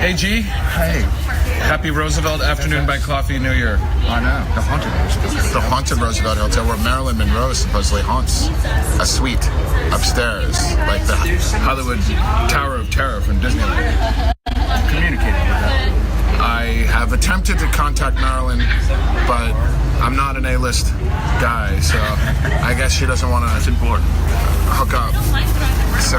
AG, Hey, happy Roosevelt Afternoon by Coffee New Year. I know. The haunted Roosevelt. The haunted Roosevelt Hotel, where Marilyn Monroe supposedly haunts a suite upstairs, like the Hollywood Tower of Terror from Disneyland. Communicated with that. I have attempted to contact Marilyn, but I'm not an A-list guy, so I guess she doesn't want That's to important. hook up. So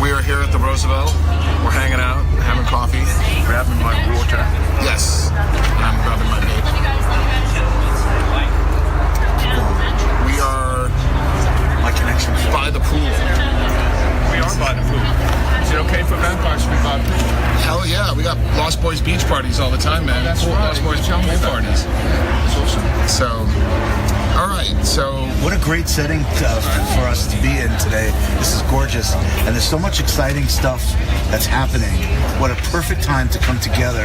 we are here at the Roosevelt. We're hanging out, having coffee. Grabbing my water. Yes, and I'm grabbing my vape. We are My connection. by the pool. We are by the pool. Is it okay for vampires to be by the pool? Hell yeah, we got Lost Boys beach parties all the time, man. That's Pool- right. Lost Boys Tell me pool about parties. That's awesome. So, all right, so What a great setting for us to be in today. This is gorgeous. And there's so much exciting stuff that's happening. What a perfect time to come together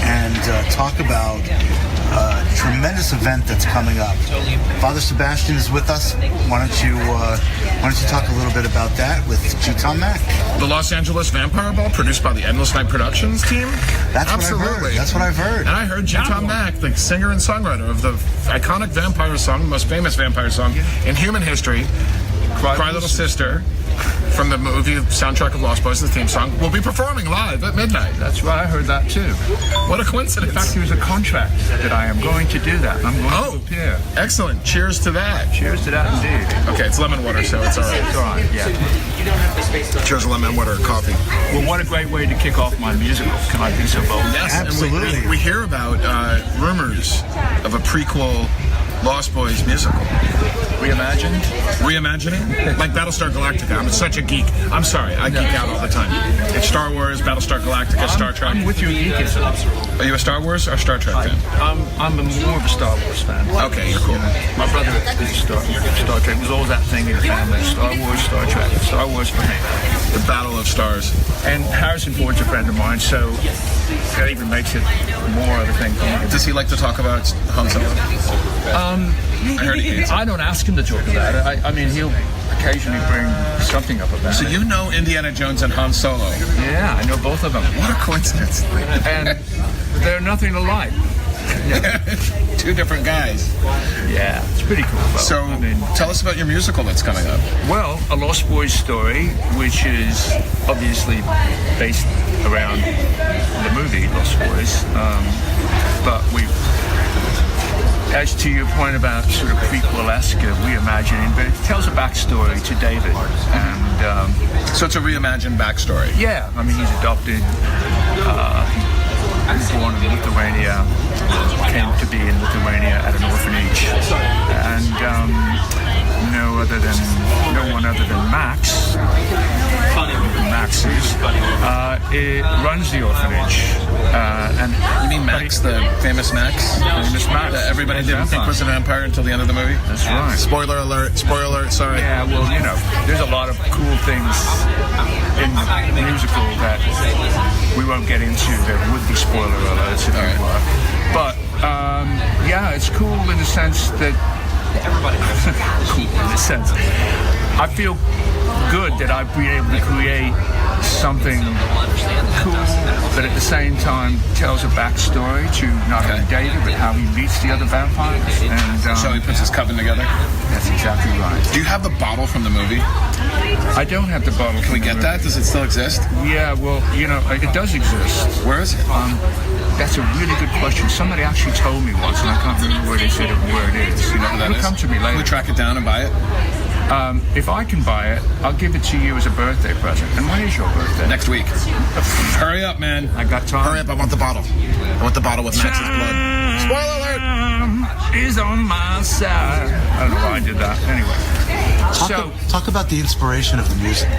and talk about a tremendous event that's coming up. Father Sebastiaan is with us. Why don't you talk a little bit about that with G. Tom Mack? The Los Angeles Vampire Ball, produced by the Endless Night Productions team. That's Absolutely. what I've heard. That's what I've heard. And I heard G. Tom Mack, the singer and songwriter of the iconic vampire song, the most famous vampire song in human history, Cry Little Sister, from the movie soundtrack of Lost Boys, the theme song, will be performing live at midnight. That's right. I heard that too. What a In fact, coincidence. there was a contract that I am going to do that. I'm going to appear. Excellent. Cheers to that. Cheers to that, indeed. Okay, it's lemon water, so it's all right. It's all right. Yeah. cheers, lemon water, coffee. Well, what a great way to kick off my musical. Can I be so bold? Yes, and Absolutely. we hear about rumors of a prequel Lost Boys musical. Reimagined. Reimagining? Like Battlestar Galactica. I'm such a geek. I'm sorry, I geek out all the time. It's Star Wars, Battlestar Galactica, Star Trek. I'm with you in geekism. Are you a Star Wars or Star Trek fan? I'm more of a Star Wars fan. Okay, you're cool. My brother is a Star Trek. It was always that thing in the family. Star Wars, Star Trek. Star Wars for me. The Battle of Stars. And Harrison Ford's a friend of mine, so that even makes it more of a thing for me. Does he like to talk about Han Solo? I heard he hates it. I don't ask him to talk about it. I mean, he'll occasionally bring something up about So it. you know Indiana Jones and Han Solo. Yeah, I know both of them. What a coincidence. And they're nothing alike. Two different guys. Yeah, it's pretty cool. Though. So I mean, tell us about your musical that's coming up. well, A Lost Boys story, which is obviously based around the movie Lost Boys. But as to your point about sort of prequel-esque, reimagining, but it tells a backstory to David. And So it's a reimagined backstory. yeah, I mean, he's adopted. He was born in Lithuania, came to be in Lithuania at an orphanage, and no one other than Max, it runs the orphanage. And You mean Max, the famous Max? Famous Max. That everybody didn't think was an vampire until the end of the movie? That's right. Spoiler alert, sorry. Yeah, well, there's a lot of cool things in the musical that we won't get into. There would be spoiler alerts if there were. But, yeah, it's cool in the sense that... cool in the sense. I feel good that I've been able to create something cool, but at the same time tells a backstory to not only David, but how he meets the other vampires. And So he puts his coven together? that's exactly right. Do you have the bottle from the movie? I don't have the bottle. Can we get that? Does it still exist? Yeah, well, it does exist. Where is it? That's a really good question. Somebody actually told me once, and I can't remember where they said it, where it is. You know who that It'll is? come to me Can we later. track it down and buy it? If I can buy it, I'll give it to you as a birthday present. And when is your birthday? Next week. Hurry up, man. I got time. Hurry up, I want the bottle. I want the bottle with Max's blood. Spoiler alert! Is on my side. I don't know why I did that. Anyway. Talk about the inspiration of the music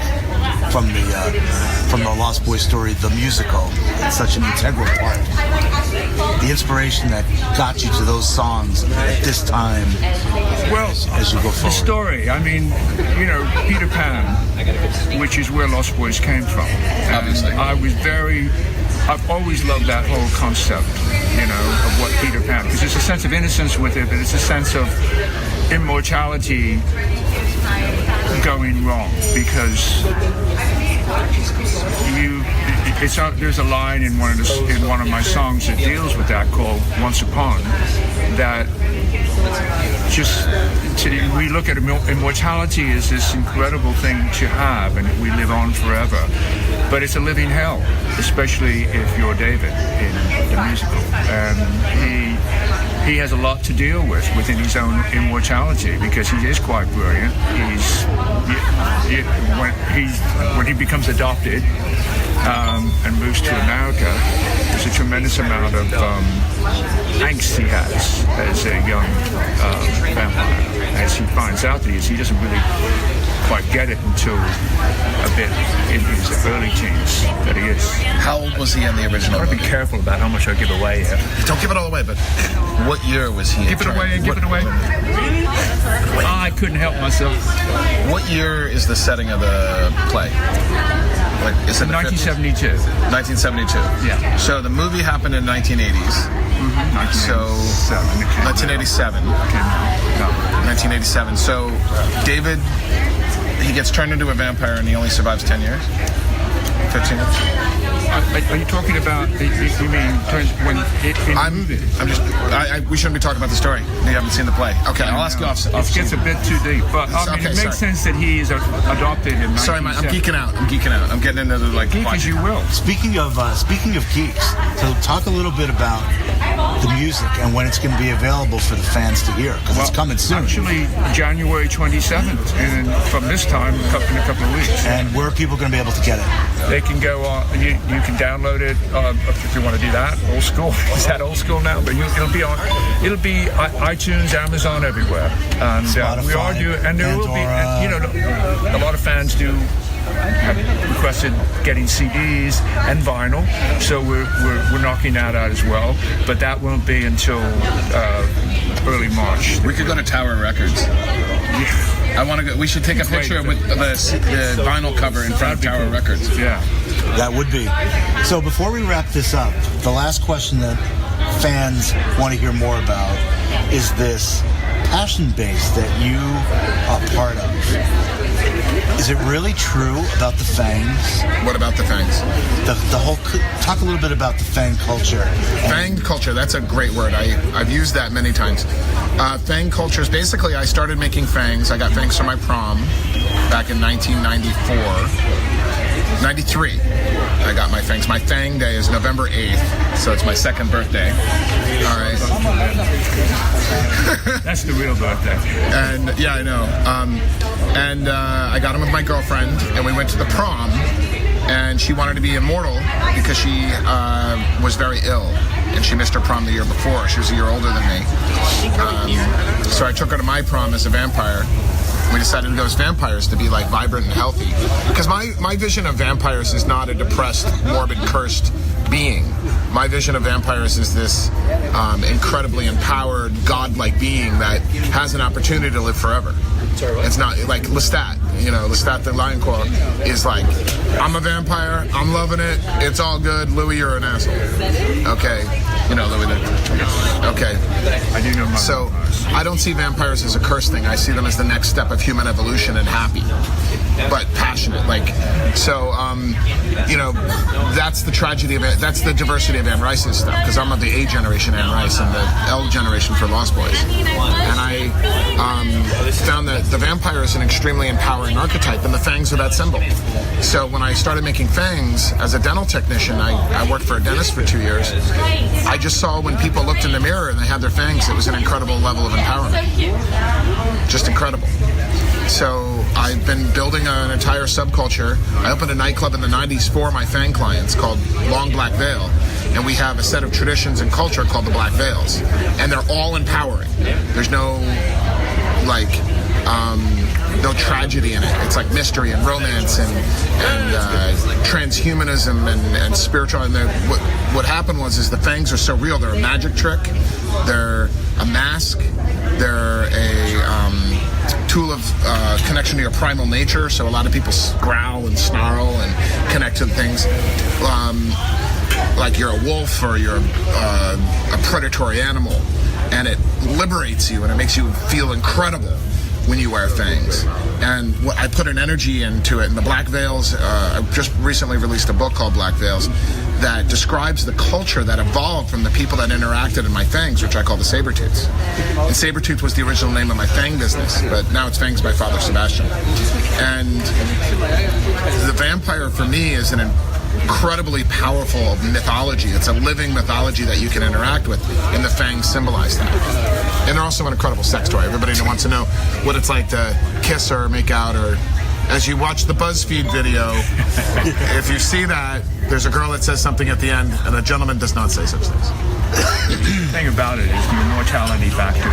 from the Lost Boys story, the musical. It's such an integral part. The inspiration that got you to those songs at this time, Well, as you go the forward. story, I mean, Peter Pan, which is where Lost Boys came from. And Obviously. I've always loved that whole concept, of what Peter Pan, because there's a sense of innocence with it, but it's a sense of immortality going wrong, because there's a line in one of my songs that deals with that, called "Once Upon," that we look at immortality as this incredible thing to have, and we live on forever. But it's a living hell, especially if you're David in the musical. And he has a lot to deal with within his own immortality, because he is quite brilliant. When he becomes adopted and moves to America, there's a tremendous amount of angst he has as a young vampire. As he finds out that he doesn't really quite get it until a bit in his early teens that he is. How old was he in the original I've got to movie? be careful about how much I give away here. Don't give it all away, but what year was he? Give it away and give it away. I couldn't help myself. What year is the setting of the play? Like, is it 1972. 1972. Yeah. So the movie happened in 1980s. So 1987. 1987. So David, he gets turned into a vampire and he only survives 10 years? 15 years? Are you talking about, you mean when in the movie? We shouldn't be talking about the story. You haven't seen the play. Okay, I'll ask you off. It gets a bit too deep, but it makes sense that he is adopted in 1970. Sorry, man, I'm geeking out. I'm getting into the Geek as you will. Speaking of geeks, so talk a little bit about the music and when it's going to be available for the fans to hear, because it's coming soon. Actually, January 27th, and from this time, in a couple of weeks. And where are people going to be able to get it? They can go on. You can download it if you want to do that. Old school. Is that old school now? But it'll be iTunes, Amazon, everywhere. And Spotify, we are doing, and there will be. And, a lot of fans do have requested getting CDs and vinyl, so we're knocking that out as well. But that won't be until early March. We could go to Tower Records. I want to go. We should take a picture with the vinyl cover in front of Tower Records. Yeah. That would be. So before we wrap this up, the last question that fans want to hear more about is this passion base that you are part of. Is it really true about the Fangs? What about the Fangs? The whole. Talk a little bit about the Fang culture. Fang culture, that's a great word. I've used that many times. Fang culture is basically, I started making fangs. I got fangs for my prom back in 93. I got my fangs. My Fang Day is November 8th, so it's my second birthday. All right. That's the real birthday. And yeah, I know. I got him with my girlfriend, and we went to the prom, and she wanted to be immortal because she was very ill, and she missed her prom the year before. She was a year older than me. So I took her to my prom as a vampire. We decided to go as vampires to be like vibrant and healthy. Because my vision of vampires is not a depressed, morbid, cursed being. My vision of vampires is this incredibly empowered, godlike being that has an opportunity to live forever. It's not like Lestat. Lestat the Lion Claw is like, I'm a vampire, I'm loving it, it's all good, Louis, you're an asshole. Okay. Louis okay. I do know my So I don't see vampires as a curse thing. I see them as the next step of human evolution and happy, but passionate. That's the tragedy of it. That's the diversity of Anne Rice's stuff, because I'm of the A generation Anne Rice and the L generation for Lost Boys. And I found that the vampire is an extremely empowering archetype, and the fangs are that symbol. So when I started making fangs as a dental technician, I worked for a dentist for 2 years. I just saw when people looked in the mirror and they had their fangs, it was an incredible level of empowerment. Just incredible. So I've been building an entire subculture. I opened a nightclub in the 90s for my Fang clients called Long Black Veil. And we have a set of traditions and culture called the Black Veils. And they're all empowering. There's no, no tragedy in it. It's like mystery and romance and transhumanism and spiritual. And what happened is the fangs are so real. They're a magic trick. They're a mask. They're a tool of connection to your primal nature. So a lot of people growl and snarl and connect to things. Like you're a wolf or you're a predatory animal. And it liberates you and it makes you feel incredible. when you wear fangs. And I put an energy into it. And the Black Veils, I just recently released a book called Black Veils that describes the culture that evolved from the people that interacted in my fangs, which I call the Sabertooths. And Sabertooth was the original name of my fang business, but now it's Fangs by Father Sebastiaan. And the vampire for me is an incredibly powerful mythology. It's a living mythology that you can interact with, and the fangs symbolize that. And they're also an incredible sex toy. Everybody wants to know what it's like to kiss or make out, or as you watch the BuzzFeed video, if you see that, there's a girl that says something at the end, and a gentleman does not say such things. The thing about it is the immortality factor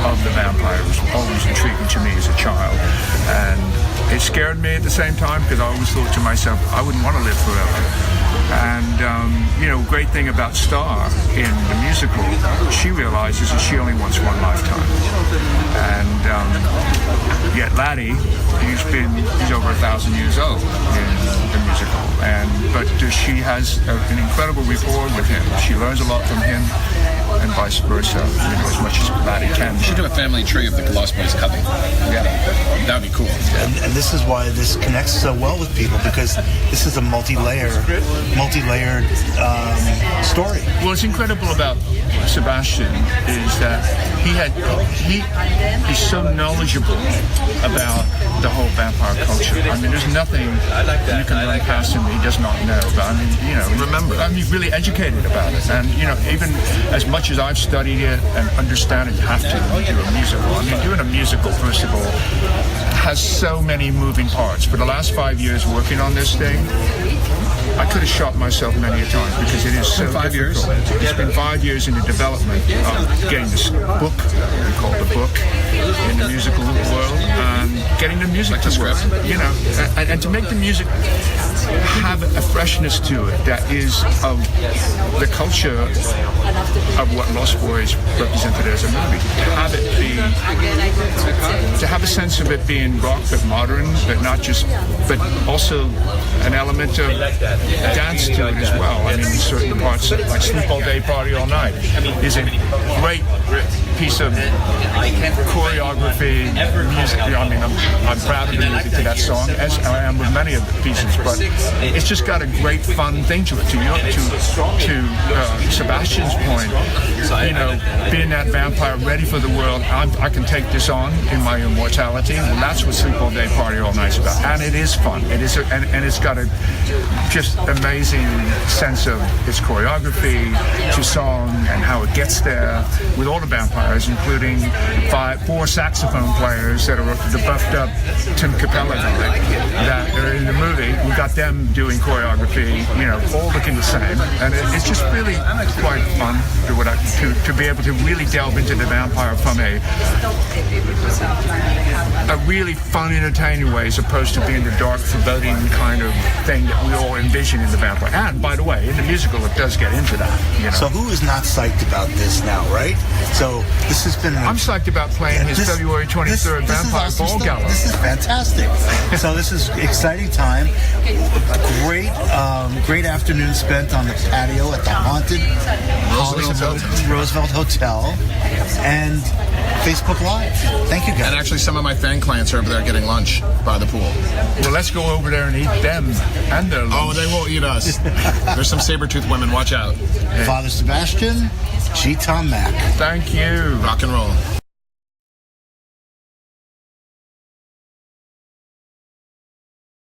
of the vampire was always intriguing to me as a child, and it scared me at the same time because I always thought to myself, I wouldn't want to live forever. And great thing about Star in the musical, she realizes that she only wants one lifetime. And yet Laddie, he's over 1,000 years old in the musical, but she has an incredible rapport with him. She learns a lot from him, and vice versa, as much as Laddie can. We should do a family tree of the Lost Boys coven. Yeah, that'd be cool. And this is why this connects so well with people, because this is a multi-layered story. Well, what's incredible about Sebastiaan is that he's so knowledgeable about the whole vampire culture. I mean, there's nothing you can run past him that he does not know about. I mean, he's really educated about it. And, even as much as I've studied it and understand it, you have to do a musical. I mean, doing a musical, first of all, has so many moving parts. For the last 5 years working on this thing, I could have shot myself many a time because it is so difficult. It's been 5 years in the development of getting this book, we call the book, in the musical world, and getting the music to work, and to make the music have a freshness to it that is of the culture of what Lost Boys represented as a movie. To have a sense of it being rock but modern, but also an element of dance to it as well. I mean, certain parts, like Sleep All Day, Party All Night, is a great piece of choreography, music. I mean, I'm proud of the music to that song, as I am with many of the pieces, but it's just got a great fun thing to it. To Sebastian's point, being that vampire ready for the world, I can take this on in my immortality. Well, that's what Sleep All Day, Party All Night's about, and it is fun. It is, and it's got a just amazing sense of its choreography to song and how it gets there with all the vampires, including 4 saxophone players that are the buffed up Tim Capella guy that are in the movie. We got them doing choreography, all looking the same, and it's just really quite fun to be able to really delve into the vampire from a really fun, entertaining way, as opposed to being the dark, foreboding kind of thing that we all envision in the vampire. And by the way, in the musical, it does get into that. So who is not psyched about this now, right? So this has been. I'm psyched about playing his February 23rd Vampire Ball Gala. This is fantastic. So this is exciting time. Great afternoon spent on the patio at the haunted Roosevelt Hotel and Facebook Live. Thank you, guys. And actually, some of my fan clients are over there getting lunch by the pool. Well, let's go over there and eat them and their lunch. Oh, they won't eat us. There's some saber-toothed women. Watch out. Father Sebastiaan, G. Tom Mack. Thank you. Rock and roll.